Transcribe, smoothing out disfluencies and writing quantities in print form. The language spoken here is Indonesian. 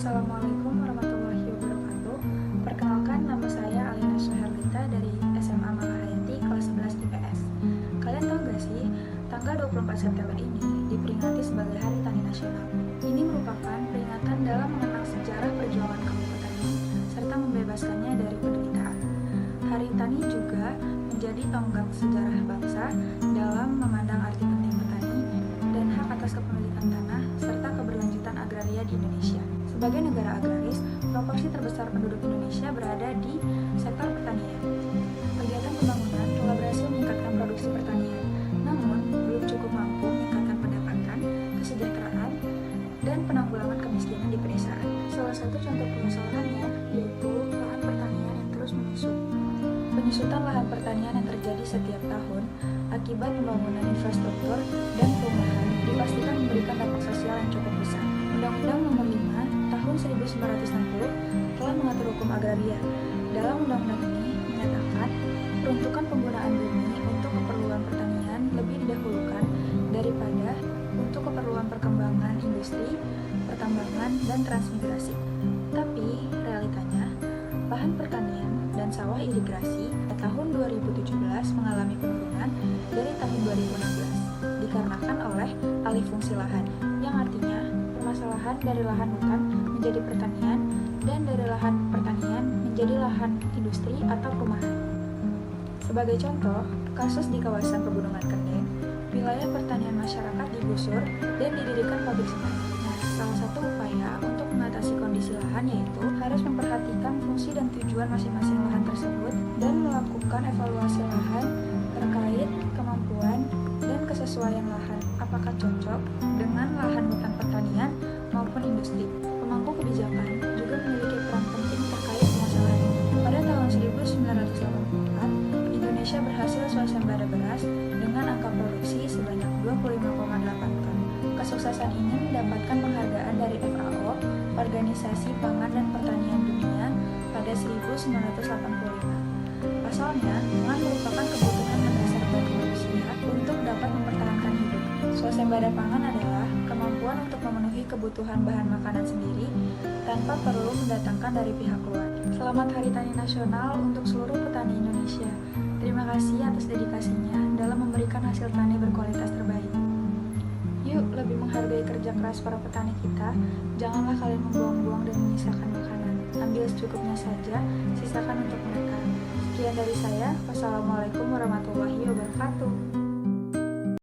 Assalamualaikum warahmatullahi wabarakatuh. Perkenalkan, nama saya Alina Suherlita dari SMA Malahayati kelas 11 IPS. Kalian tahu gak sih, tanggal 24 September ini diperingati sebagai Hari Tani Nasional. Ini merupakan peringatan dalam mengenang sejarah perjuangan kaum petani serta membebaskannya dari penderitaan. Hari Tani juga menjadi tonggak sejarah bangsa dalam memandang arti penting petani dan hak atas kepemilikan tanah serta keberlanjutan agraria di Indonesia. Sebagai negara agraris, proporsi terbesar penduduk Indonesia berada di sektor pertanian. Kegiatan pembangunan telah berhasil meningkatkan produksi pertanian, namun belum cukup mampu meningkatkan pendapatan, kesejahteraan, dan penanggulangan kemiskinan di pedesaan. Salah satu contoh permasalahannya yaitu lahan pertanian yang terus menyusut. Penyusutan lahan pertanian yang terjadi setiap tahun akibat pembangunan infrastruktur dan perumahan dipastikan memberikan dampak sosial yang cukup besar. Undang-Undang Nomor 5 Tahun 1960 telah mengatur hukum agraria. Dalam undang-undang ini menyatakan peruntukan penggunaan bumi untuk keperluan pertanian lebih didahulukan daripada untuk keperluan perkembangan industri, pertambangan, dan transmigrasi. Tapi realitanya, lahan pertanian dan sawah irigasi tahun 2017 mengalami penurunan dari tahun 2016 dikarenakan oleh alih fungsi lahan, yang artinya permasalahan dari lahan hutan menjadi pertanian dan dari lahan pertanian menjadi lahan industri atau perumahan. Sebagai contoh, kasus di kawasan Pegunungan Kendeng, wilayah pertanian masyarakat digusur dan didirikan pabrik semen. Nah, salah satu upaya untuk mengatasi kondisi lahan yaitu harus memperhatikan fungsi dan tujuan masing-masing lahan tersebut dan melakukan evaluasi lahan terkait kemampuan dan kesesuaian lahan, apakah cocok dengan lahan hutan pertanian maupun industri. Pemangku kebijakan juga memiliki peran penting terkait permasalahan ini. Pada tahun 1984, Indonesia berhasil swasembada beras dengan angka produksi sebanyak 25,8 ton. Kesuksesan ini mendapatkan penghargaan dari FAO, Organisasi Pangan dan Pertanian Dunia, pada 1985. Pasalnya, pangan merupakan kebutuhan mendasar bagi manusia untuk dapat mempertahankan hidup. Swasembada pangan adalah kemampuan untuk memenuhi kebutuhan bahan makanan sendiri tanpa perlu mendatangkan dari pihak luar. Selamat Hari Tani Nasional untuk seluruh petani Indonesia. Terima kasih atas dedikasinya dalam memberikan hasil tani berkualitas terbaik. Yuk, lebih menghargai kerja keras para petani kita. Janganlah kalian membuang-buang dan menyisakan makanan. Ambil secukupnya saja, sisakan untuk mereka. Sekian dari saya. Wassalamualaikum warahmatullahi wabarakatuh.